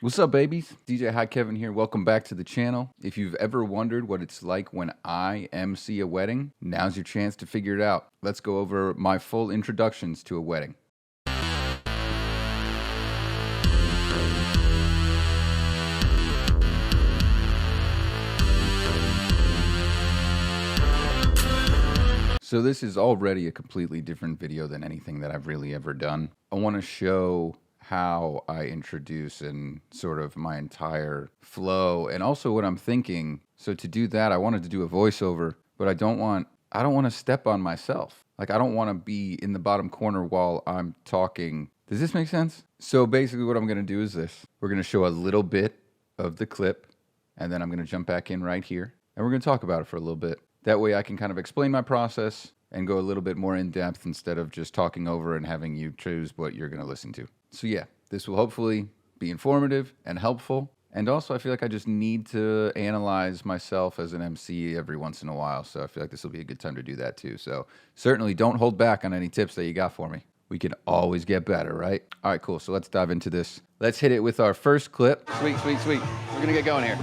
What's up, babies? DJ Hi Kevin here. Welcome back to the channel. If you've ever wondered what it's like when I MC a wedding, now's your chance to figure it out. Let's go over my full introductions to a wedding. So this is already a completely different video than anything that I've really ever done. I want to show how I introduce and sort of my entire flow and also what I'm thinking. So to do that, I wanted to do a voiceover, but I don't want to step on myself. Like, I don't want to be in the bottom corner while I'm talking. Does this make sense? So basically what I'm going to do is this. We're going to show a little bit of the clip, and then I'm going to jump back in right here, and we're going to talk about it for a little bit. That way I can kind of explain my process and go a little bit more in depth instead of just talking over and having you choose what you're going to listen to. So yeah, this will hopefully be informative and helpful. And also I feel like I just need to analyze myself as an MC every once in a while. So I feel like this will be a good time to do that too. So certainly don't hold back on any tips that you got for me. We can always get better, right? All right, cool. So let's dive into this. Let's hit it with our first clip. Sweet, sweet, sweet. We're going to get going here.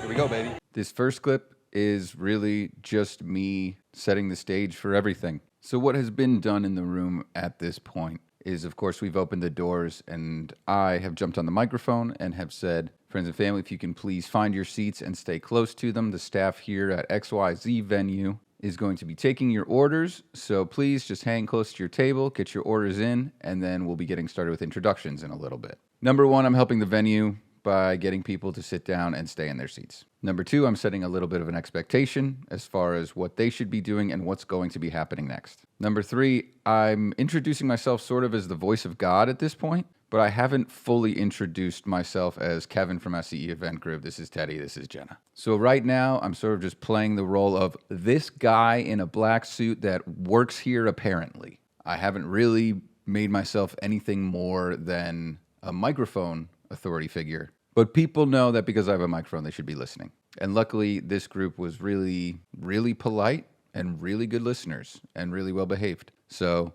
Here we go, baby. This first clip is really just me setting the stage for everything. So what has been done in the room at this point is, of course, we've opened the doors and I have jumped on the microphone and have said, friends and family, if you can please find your seats and stay close to them. The staff here at XYZ venue is going to be taking your orders. So please just hang close to your table, get your orders in, and then we'll be getting started with introductions in a little bit. Number one, I'm helping the venue by getting people to sit down and stay in their seats. Number two, I'm setting a little bit of an expectation as far as what they should be doing and what's going to be happening next. Number three, I'm introducing myself sort of as the voice of God at this point, but I haven't fully introduced myself as Kevin from SCE Event Group. This is Teddy, this is Jenna. So right now, I'm sort of just playing the role of this guy in a black suit that works here apparently. I haven't really made myself anything more than a microphone authority figure. But people know that because I have a microphone, they should be listening. And luckily, this group was really, really polite and really good listeners and really well behaved. So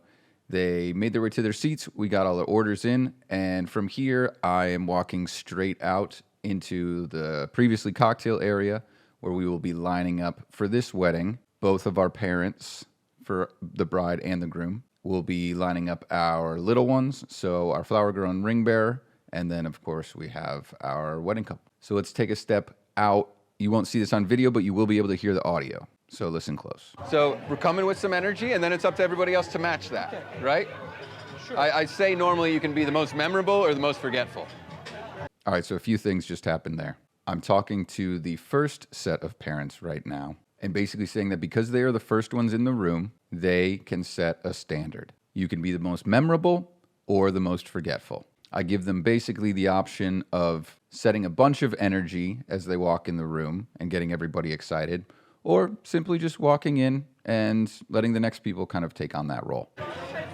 they made their way to their seats. We got all the orders in. And from here, I am walking straight out into the previously cocktail area where we will be lining up for this wedding. Both of our parents, for the bride and the groom, will be lining up our little ones. So our flower girl and ring bearer. And then, of course, we have our wedding couple. So let's take a step out. You won't see this on video, but you will be able to hear the audio. So listen close. So we're coming with some energy, and then it's up to everybody else to match that, right? Sure. I say normally you can be the most memorable or the most forgetful. All right, so a few things just happened there. I'm talking to the first set of parents right now, and basically saying that because they are the first ones in the room, they can set a standard. You can be the most memorable or the most forgetful. I give them basically the option of setting a bunch of energy as they walk in the room and getting everybody excited, or simply just walking in and letting the next people kind of take on that role.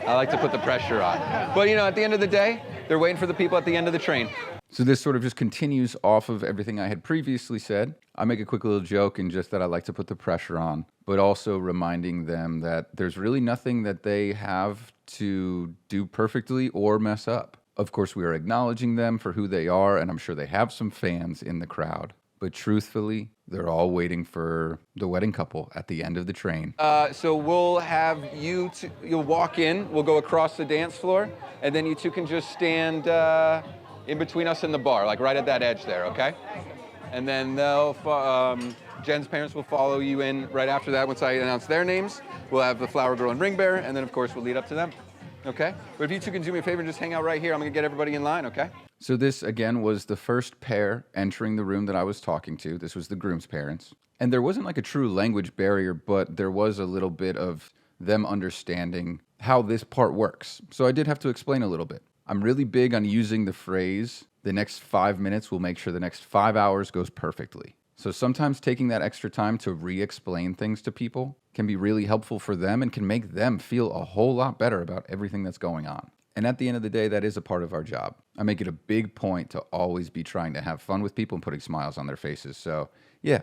I like to put the pressure on. But, at the end of the day, they're waiting for the people at the end of the train. So this sort of just continues off of everything I had previously said. I make a quick little joke in just that I like to put the pressure on, but also reminding them that there's really nothing that they have to do perfectly or mess up. Of course, we are acknowledging them for who they are, and I'm sure they have some fans in the crowd. But truthfully, they're all waiting for the wedding couple at the end of the train. So we'll have you'll walk in, we'll go across the dance floor, and then you two can just stand in between us and the bar, like right at that edge there, okay? And then Jen's parents will follow you in right after that. Once I announce their names, we'll have the flower girl and ring bearer, and then of course we'll lead up to them. Okay, but if you two can do me a favor and just hang out right here, I'm gonna get everybody in line, okay? So this, again, was the first pair entering the room that I was talking to. This was the groom's parents. And there wasn't like a true language barrier, but there was a little bit of them understanding how this part works. So I did have to explain a little bit. I'm really big on using the phrase, the next 5 minutes will make sure the next 5 hours goes perfectly. So sometimes taking that extra time to re-explain things to people can be really helpful for them and can make them feel a whole lot better about everything that's going on. And at the end of the day, that is a part of our job. I make it a big point to always be trying to have fun with people and putting smiles on their faces. So yeah,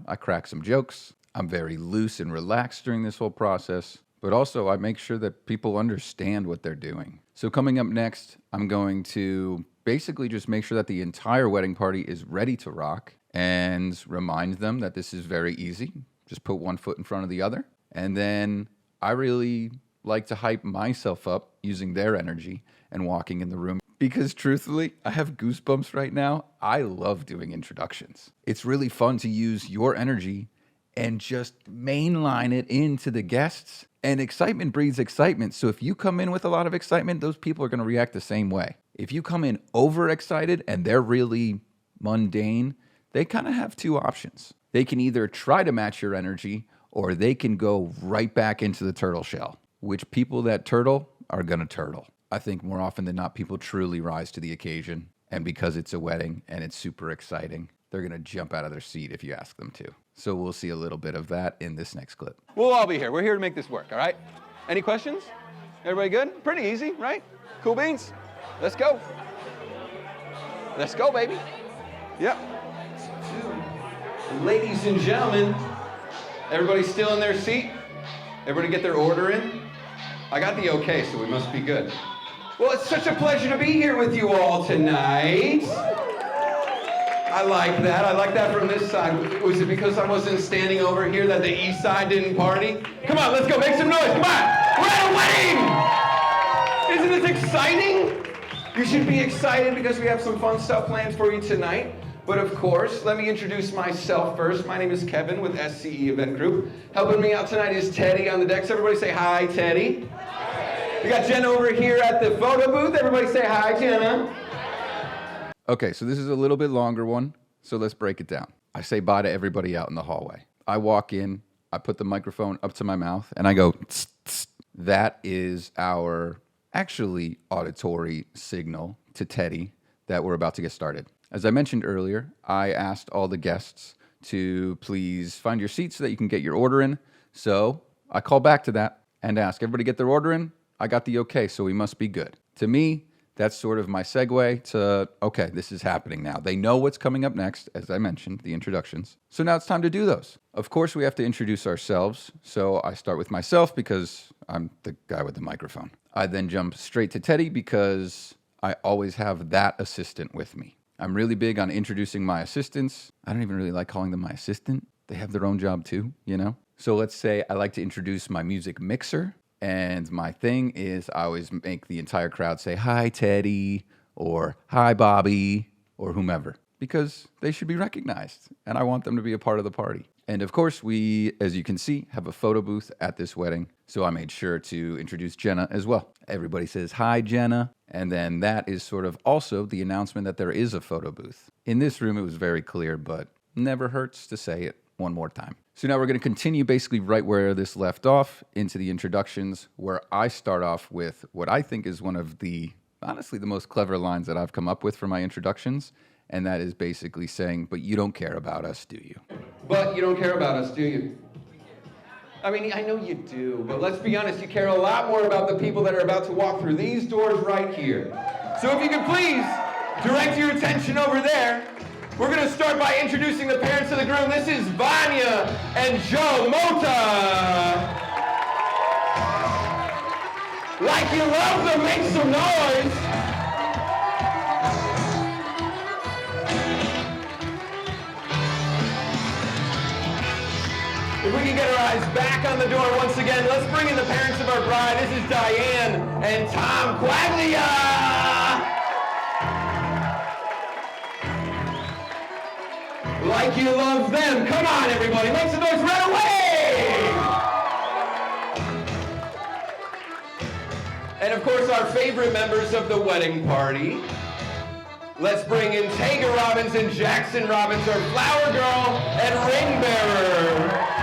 I crack some jokes. I'm very loose and relaxed during this whole process. but also I make sure that people understand what they're doing. So coming up next, I'm going to basically just make sure that the entire wedding party is ready to rock and remind them that this is very easy. Just put one foot in front of the other. And then I really like to hype myself up using their energy and walking in the room. Because truthfully, I have goosebumps right now. I love doing introductions. It's really fun to use your energy and just mainline it into the guests. And excitement breeds excitement. So if you come in with a lot of excitement, those people are going to react the same way. If you come in overexcited and they're really mundane, they kind of have two options. They can either try to match your energy or they can go right back into the turtle shell, which people that turtle are going to turtle. I think more often than not, people truly rise to the occasion. And because it's a wedding and it's super exciting, they're going to jump out of their seat if you ask them to. So we'll see a little bit of that in this next clip. We'll all be here. We're here to make this work, all right? Any questions? Everybody good? Pretty easy, right? Cool beans? Let's go. Let's go, baby. Yep. Ladies and gentlemen, everybody still in their seat? Everybody get their order in? I got the okay, so we must be good. Well, it's such a pleasure to be here with you all tonight. I like that. I like that from this side. Was it because I wasn't standing over here that the east side didn't party? Come on, let's go. Make some noise. Come on. We're at a wedding. Isn't this exciting? You should be excited because we have some fun stuff planned for you tonight. But of course, let me introduce myself first. My name is Kevin with SCE Event Group. Helping me out tonight is Teddy on the decks. Everybody say hi, Teddy. Hi. We got Jenna over here at the photo booth. Everybody say hi, Jenna. Okay, so this is a little bit longer one, so let's break it down. I say bye to everybody out in the hallway. I walk in, I put the microphone up to my mouth, and I go, tss, tss. That is our actually auditory signal to Teddy that we're about to get started. As I mentioned earlier, I asked all the guests to please find your seats so that you can get your order in. So I call back to that and ask everybody get their order in. I got the okay, so we must be good. To me, that's sort of my segue to, okay, this is happening now. They know what's coming up next, as I mentioned, the introductions. So now it's time to do those. Of course, we have to introduce ourselves. So I start with myself because I'm the guy with the microphone. I then jump straight to Teddy because I always have that assistant with me. I'm really big on introducing my assistants. I don't even really like calling them my assistant. They have their own job too, you know? So let's say I like to introduce my music mixer. And my thing is I always make the entire crowd say, hi, Teddy, or hi, Bobby, or whomever, because they should be recognized. And I want them to be a part of the party. And of course, we, as you can see, have a photo booth at this wedding. So I made sure to introduce Jenna as well. Everybody says, hi, Jenna. And then that is sort of also the announcement that there is a photo booth. In this room, it was very clear, but never hurts to say it one more time. So now we're going to continue basically right where this left off into the introductions, where I start off with what I think is one of the, honestly, the most clever lines that I've come up with for my introductions. And that is basically saying, but you don't care about us, do you? But you don't care about us, do you? I mean, I know you do, but let's be honest, you care a lot more about the people that are about to walk through these doors right here. So if you could please direct your attention over there. We're going to start by introducing the parents of the groom. This is Vanya and Joe Mota. Like you love them, make some noise. If we can get our eyes back on the door once again, let's bring in the parents of our bride. This is Diane and Tom Quaglia. Like you love them. Come on, everybody. Make some noise right away. And of course, our favorite members of the wedding party. Let's bring in Taga Robbins and Jackson Robbins, our flower girl and ring bearer.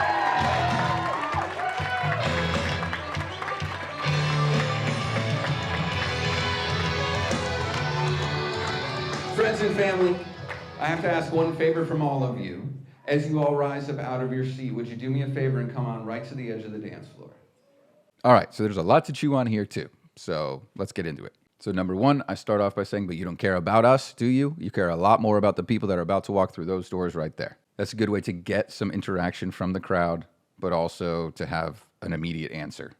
Friends and family, I have to ask one favor from all of you. As you all rise up out of your seat, would you do me a favor and come on right to the edge of the dance floor? All right, so there's a lot to chew on here too. So let's get into it. So number one, I start off by saying, but you don't care about us, do you? You care a lot more about the people that are about to walk through those doors right there. That's a good way to get some interaction from the crowd, but also to have an immediate answer.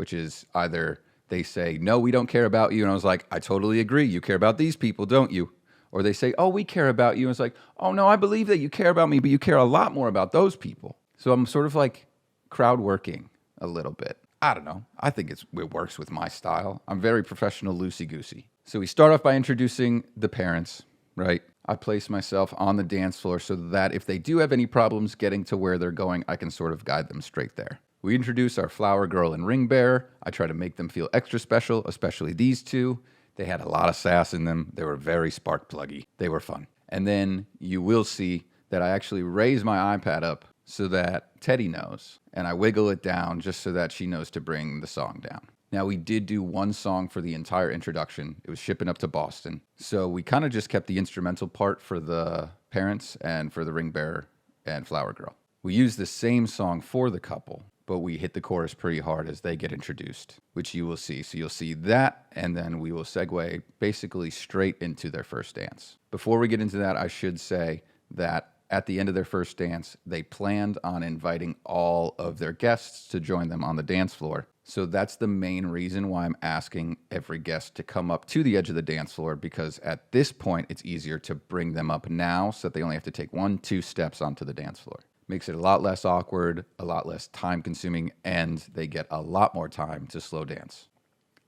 which is either they say, no, we don't care about you. And I was like, I totally agree. You care about these people, don't you? Or they say, oh, we care about you. And it's like, oh, no, I believe that you care about me, but you care a lot more about those people. So I'm sort of like crowd working a little bit. I don't know. I think it works with my style. I'm very professional, loosey-goosey. So we start off by introducing the parents, right? I place myself on the dance floor so that if they do have any problems getting to where they're going, I can sort of guide them straight there. We introduce our flower girl and ring bearer. I try to make them feel extra special, especially these two. They had a lot of sass in them. They were very spark pluggy. They were fun. And then you will see that I actually raise my iPad up so that Teddy knows, and I wiggle it down just so that she knows to bring the song down. Now, we did do one song for the entire introduction. It was Shipping Up to Boston. So we kind of just kept the instrumental part for the parents and for the ring bearer and flower girl. We used the same song for the couple, but we hit the chorus pretty hard as they get introduced, which you will see. So you'll see that, and then we will segue basically straight into their first dance. Before we get into that, I should say that at the end of their first dance, they planned on inviting all of their guests to join them on the dance floor. So that's the main reason why I'm asking every guest to come up to the edge of the dance floor, because at this point, it's easier to bring them up now so that they only have to take 1-2 steps onto the dance floor. Makes it a lot less awkward, a lot less time consuming, and they get a lot more time to slow dance.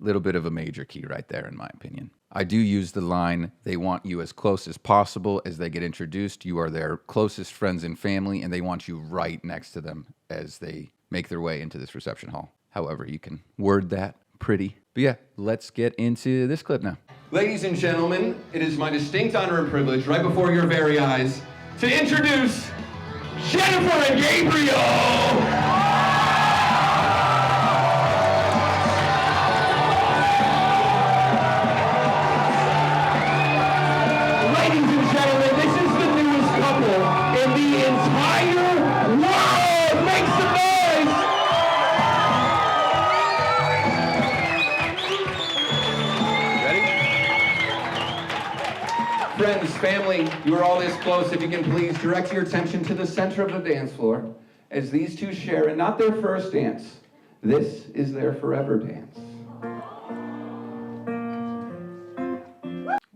Little bit of a major key right there, in my opinion. I do use the line, they want you as close as possible as they get introduced. You are their closest friends and family, and they want you right next to them as they make their way into this reception hall. However, you can word that pretty. But yeah, let's get into this clip now. Ladies and gentlemen, it is my distinct honor and privilege, right before your very eyes, to introduce Jennifer and Gabriel! Friends, family, you are all this close. If you can please direct your attention to the center of the dance floor as these two share, and not their first dance. This is their forever dance.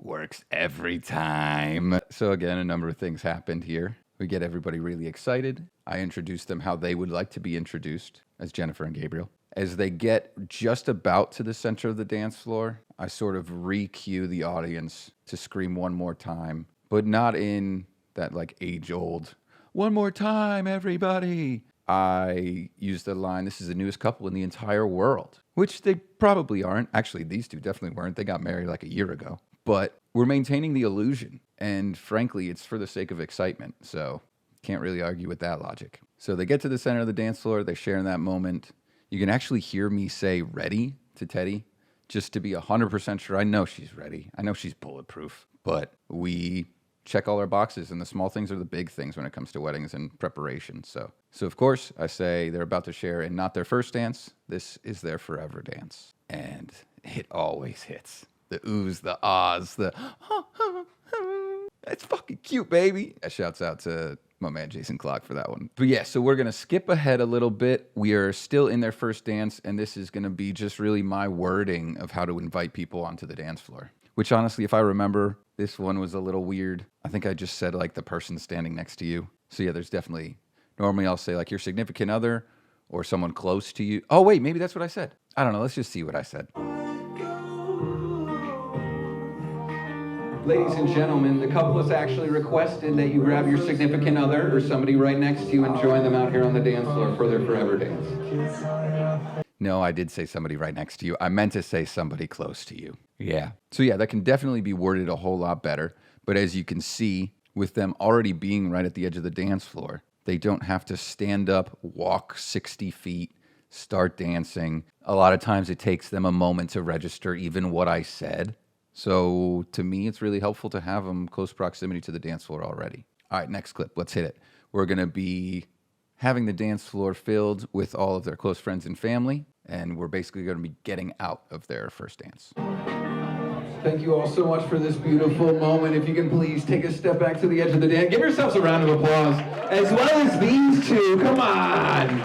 Works every time. So again, a number of things happened here. We get everybody really excited. I introduce them how they would like to be introduced as Jennifer and Gabriel. As they get just about to the center of the dance floor, I sort of re-cue the audience to scream one more time, but not in that like age-old, one more time, everybody. I use the line, this is the newest couple in the entire world, which they probably aren't. Actually, these two definitely weren't. They got married like a year ago. But we're maintaining the illusion, and frankly, it's for the sake of excitement, so can't really argue with that logic. So they get to the center of the dance floor, they share in that moment. You can actually hear me say ready to Teddy, just to be 100% sure. I know she's ready. I know she's bulletproof, but we check all our boxes, and the small things are the big things when it comes to weddings and preparation. So of course, I say they're about to share in not their first dance. This is their forever dance. And it always hits. The oohs, the ahs, the it's fucking cute, baby. Shouts out to my man Jason Clark for that one. But yeah, so we're going to skip ahead a little bit. We are still in their first dance, and this is going to be just really my wording of how to invite people onto the dance floor. Which honestly, if I remember, this one was a little weird. I think I just said like the person standing next to you. So yeah, there's definitely, normally I'll say like your significant other or someone close to you. Oh wait, maybe that's what I said. I don't know, let's just see what I said. Ladies and gentlemen, the couple has actually requested that you grab your significant other or somebody right next to you and join them out here on the dance floor for their forever dance. No, I did say somebody right next to you. I meant to say somebody close to you. Yeah. So yeah, that can definitely be worded a whole lot better. But as you can see, with them already being right at the edge of the dance floor, they don't have to stand up, walk 60 feet, start dancing. A lot of times it takes them a moment to register even what I said. So to me, it's really helpful to have them close proximity to the dance floor already. All right, next clip. Let's hit it. We're going to be having the dance floor filled with all of their close friends and family, and we're basically going to be getting out of their first dance. Thank you all so much for this beautiful moment. If you can please take a step back to the edge of the dance. Give yourselves a round of applause, as well as these two. Come on.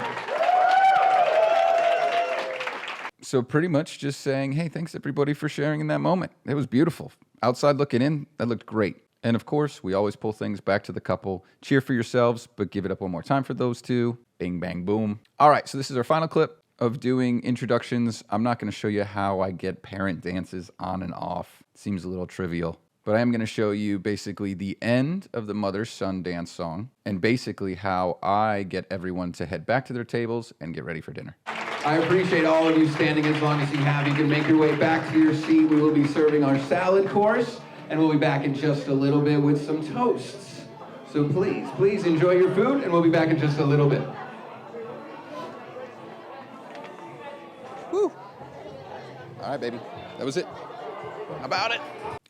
So pretty much just saying, hey, thanks everybody for sharing in that moment. It was beautiful. Outside looking in, that looked great. And of course, we always pull things back to the couple. Cheer for yourselves, but give it up one more time for those two. Bing, bang, boom. All right, so this is our final clip of doing introductions. I'm not going to show you how I get parent dances on and off. Seems a little trivial. But I am going to show you basically the end of the mother-son dance song and basically how I get everyone to head back to their tables and get ready for dinner. I appreciate all of you standing as long as you have. You can make your way back to your seat. We will be serving our salad course, and we'll be back in just a little bit with some toasts. So please enjoy your food, and we'll be back in just a little bit. Woo! All right, baby. That was it. How about it?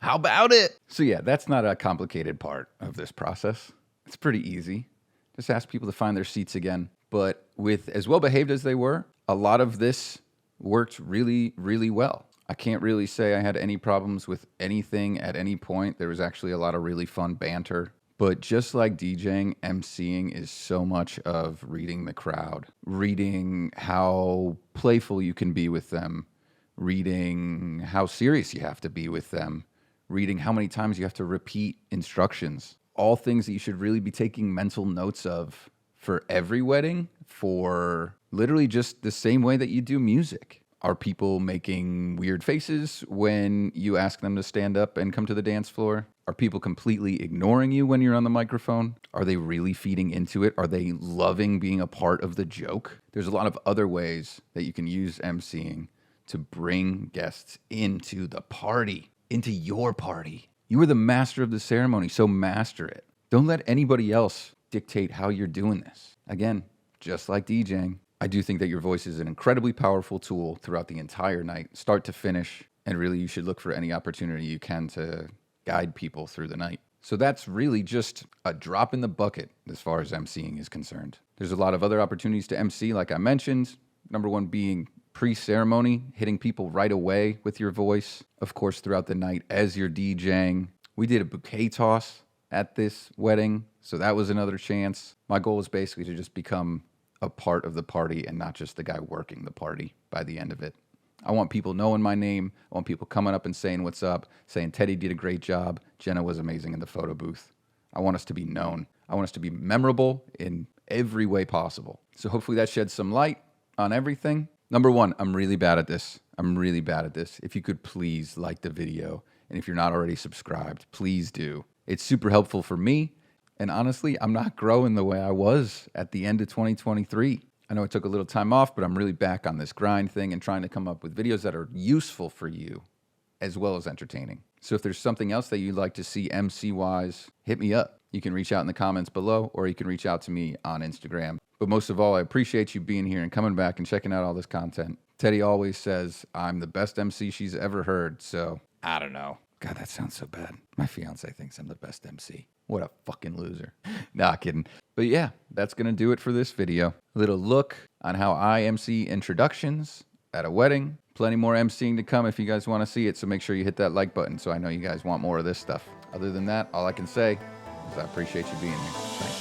How about it? So yeah, that's not a complicated part of this process. It's pretty easy. Just ask people to find their seats again. But with as well behaved as they were, a lot of this worked really, really well. I can't really say I had any problems with anything at any point. There was actually a lot of really fun banter. But just like DJing, MCing is so much of reading the crowd, reading how playful you can be with them, reading how serious you have to be with them, reading how many times you have to repeat instructions. All things that you should really be taking mental notes of for every wedding, for literally just the same way that you do music. Are people making weird faces when you ask them to stand up and come to the dance floor? Are people completely ignoring you when you're on the microphone? Are they really feeding into it? Are they loving being a part of the joke? There's a lot of other ways that you can use MCing to bring guests into the party, into your party. You are the master of the ceremony, so master it. Don't let anybody else dictate how you're doing this. Again, just like DJing, I do think that your voice is an incredibly powerful tool throughout the entire night, start to finish, and really you should look for any opportunity you can to guide people through the night. So that's really just a drop in the bucket as far as MCing is concerned. There's a lot of other opportunities to MC, like I mentioned. Number one being pre-ceremony, hitting people right away with your voice. Of course, throughout the night as you're DJing. We did a bouquet toss at this wedding, so that was another chance. My goal is basically to just become a part of the party and not just the guy working the party by the end of it. I want people knowing my name. I want people coming up and saying what's up, saying Teddy did a great job. Jenna was amazing in the photo booth. I want us to be known. I want us to be memorable in every way possible. So hopefully that sheds some light on everything. Number one, I'm really bad at this. If you could please like the video, and if you're not already subscribed, please do. It's super helpful for me. And honestly, I'm not growing the way I was at the end of 2023. I know I took a little time off, but I'm really back on this grind thing and trying to come up with videos that are useful for you as well as entertaining. So if there's something else that you'd like to see MC-wise, hit me up. You can reach out in the comments below, or you can reach out to me on Instagram. But most of all, I appreciate you being here and coming back and checking out all this content. Teddy always says I'm the best MC she's ever heard, so I don't know. God, that sounds so bad. My fiance thinks I'm the best MC. What a fucking loser. Nah, kidding. But yeah, that's going to do it for this video. A little look on how I MC introductions at a wedding. Plenty more MCing to come if you guys want to see it, so make sure you hit that like button so I know you guys want more of this stuff. Other than that, all I can say is I appreciate you being here. Thanks.